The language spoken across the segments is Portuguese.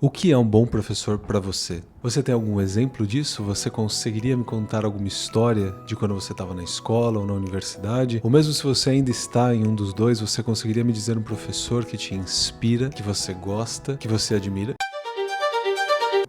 O que é um bom professor para você? Você tem algum exemplo disso? Você conseguiria me contar alguma história de quando você estava na escola ou na universidade? Ou mesmo se você ainda está em um dos dois, você conseguiria me dizer um professor que te inspira, que você gosta, que você admira?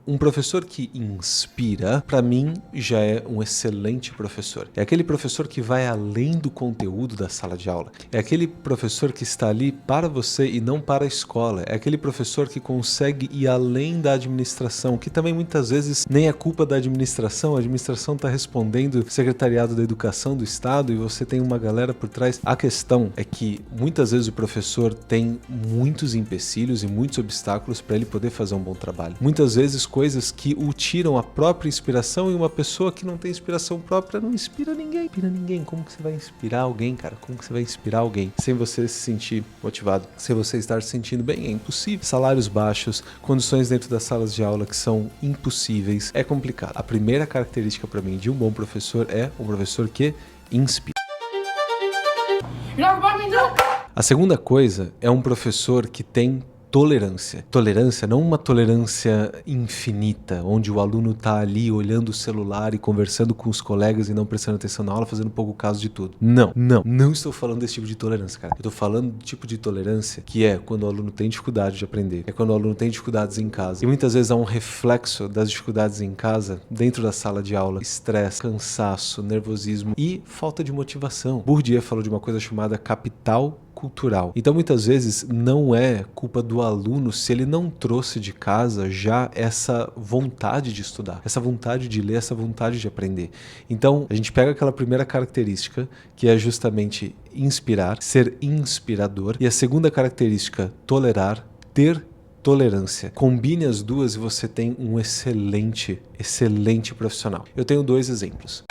Um professor que inspira, para mim, já é um excelente professor. É aquele professor que vai além do conteúdo da sala de aula. É aquele professor que está ali para você e não para a escola. É aquele professor que consegue ir além da administração, que também muitas vezes nem é culpa da administração. A administração está respondendo o Secretariado da Educação do Estado e você tem uma galera por trás. A questão é que muitas vezes o professor tem muitos empecilhos e muitos obstáculos para ele poder fazer um bom trabalho. Muitas vezes coisas que o tiram a própria inspiração, e uma pessoa que não tem inspiração própria não inspira ninguém. Inspira ninguém. Como que você vai inspirar alguém, cara? Como que você vai inspirar alguém sem você se sentir motivado, sem você estar se sentindo bem? É impossível. Salários baixos, condições dentro das salas de aula que são impossíveis. É complicado. A primeira característica para mim de um bom professor é um professor que inspira. A segunda coisa é um professor que tem tolerância. Tolerância, não uma tolerância infinita, onde o aluno está ali olhando o celular e conversando com os colegas e não prestando atenção na aula, fazendo pouco caso de tudo. Não estou falando desse tipo de tolerância, cara. Eu estou falando do tipo de tolerância que é quando o aluno tem dificuldade de aprender, é quando o aluno tem dificuldades em casa. E muitas vezes há um reflexo das dificuldades em casa dentro da sala de aula: estresse, cansaço, nervosismo e falta de motivação. Bourdieu falou de uma coisa chamada capital cultural. Então muitas vezes não é culpa do aluno se ele não trouxe de casa já essa vontade de estudar, essa vontade de ler, essa vontade de aprender. Então a gente pega aquela primeira característica, que é justamente inspirar, ser inspirador, e a segunda característica, tolerar, ter tolerância. Combine as duas e você tem um excelente profissional. Eu tenho dois exemplos.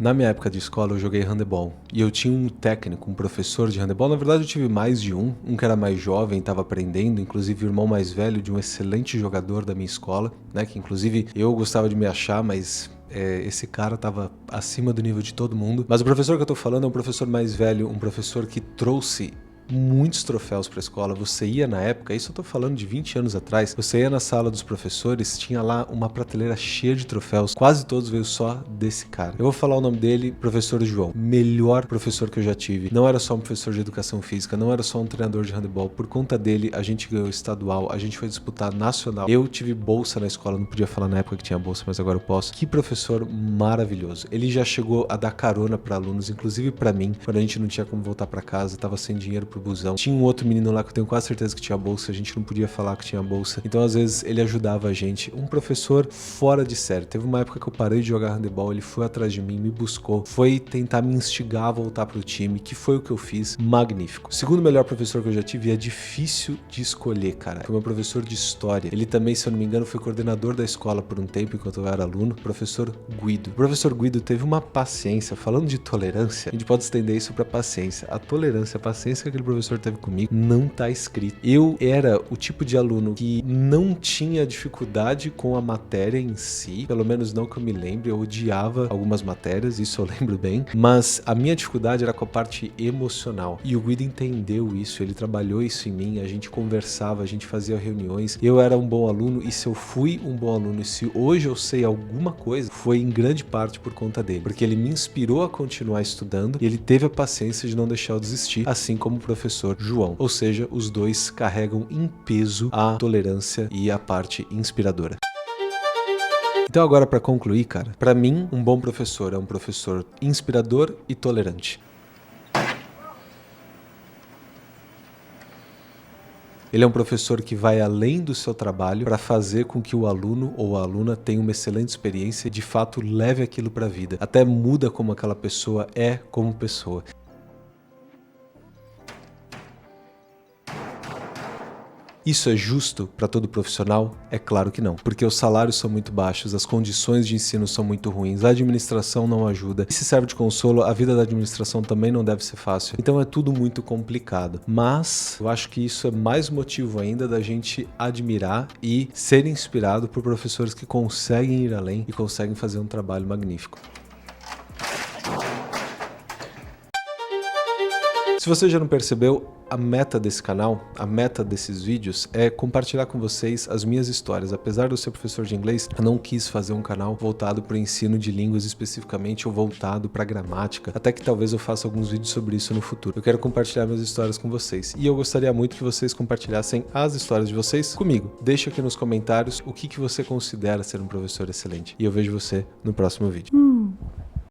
Na minha época de escola eu joguei handebol e eu tinha um técnico, um professor de handebol. Na verdade eu tive mais de um que era mais jovem, estava aprendendo, inclusive o irmão mais velho de um excelente jogador da minha escola, né? Que inclusive eu gostava de me achar, mas esse cara estava acima do nível de todo mundo. Mas o professor que eu tô falando é um professor mais velho, um professor que trouxe muitos troféus para a escola. Você ia na época, isso eu tô falando de 20 anos atrás, você ia na sala dos professores, tinha lá uma prateleira cheia de troféus, quase todos veio só desse cara. Eu vou falar o nome dele, professor João. Melhor professor que eu já tive. Não era só um professor de educação física, não era só um treinador de handebol. Por conta dele, a gente ganhou estadual, a gente foi disputar nacional. Eu tive bolsa na escola, não podia falar na época que tinha bolsa, mas agora eu posso. Que professor maravilhoso. Ele já chegou a dar carona para alunos, inclusive para mim, quando a gente não tinha como voltar para casa, tava sem dinheiro pro busão. Tinha um outro menino lá que eu tenho quase certeza que tinha bolsa, a gente não podia falar que tinha bolsa. Então às vezes ele ajudava a gente. Um professor fora de série. Teve uma época que eu parei de jogar handebol, ele foi atrás de mim, me buscou, foi tentar me instigar a voltar pro time, que foi o que eu fiz. Magnífico. O segundo melhor professor que eu já tive, é difícil de escolher, cara. Foi meu professor de história. Ele também, se eu não me engano, foi coordenador da escola por um tempo enquanto eu era aluno. Professor Guido. O professor Guido teve uma paciência. Falando de tolerância, a gente pode estender isso pra paciência. A tolerância, a paciência que aquele professor teve comigo não tá escrito. Eu era o tipo de aluno que não tinha dificuldade com a matéria em si, pelo menos não que eu me lembre. Eu odiava algumas matérias, isso eu lembro bem, mas a minha dificuldade era com a parte emocional, e o Guido entendeu isso, ele trabalhou isso em mim, a gente conversava, a gente fazia reuniões. Eu era um bom aluno, e se eu fui um bom aluno e se hoje eu sei alguma coisa, foi em grande parte por conta dele, porque ele me inspirou a continuar estudando e ele teve a paciência de não deixar eu desistir, assim como o professor João. Ou seja, os dois carregam em peso a tolerância e a parte inspiradora. Então agora, para concluir, cara, para mim um bom professor é um professor inspirador e tolerante. Ele é um professor que vai além do seu trabalho para fazer com que o aluno ou a aluna tenha uma excelente experiência e de fato leve aquilo para a vida. Até muda como aquela pessoa é como pessoa. Isso é justo para todo profissional? É claro que não, porque os salários são muito baixos, as condições de ensino são muito ruins, a administração não ajuda. E se serve de consolo, a vida da administração também não deve ser fácil. Então é tudo muito complicado. Mas eu acho que isso é mais motivo ainda da gente admirar e ser inspirado por professores que conseguem ir além e conseguem fazer um trabalho magnífico. Se você já não percebeu, a meta desse canal, a meta desses vídeos é compartilhar com vocês as minhas histórias. Apesar de eu ser professor de inglês, eu não quis fazer um canal voltado para o ensino de línguas especificamente ou voltado para gramática, até que talvez eu faça alguns vídeos sobre isso no futuro. Eu quero compartilhar minhas histórias com vocês e eu gostaria muito que vocês compartilhassem as histórias de vocês comigo. Deixa aqui nos comentários o que você considera ser um professor excelente e eu vejo você no próximo vídeo.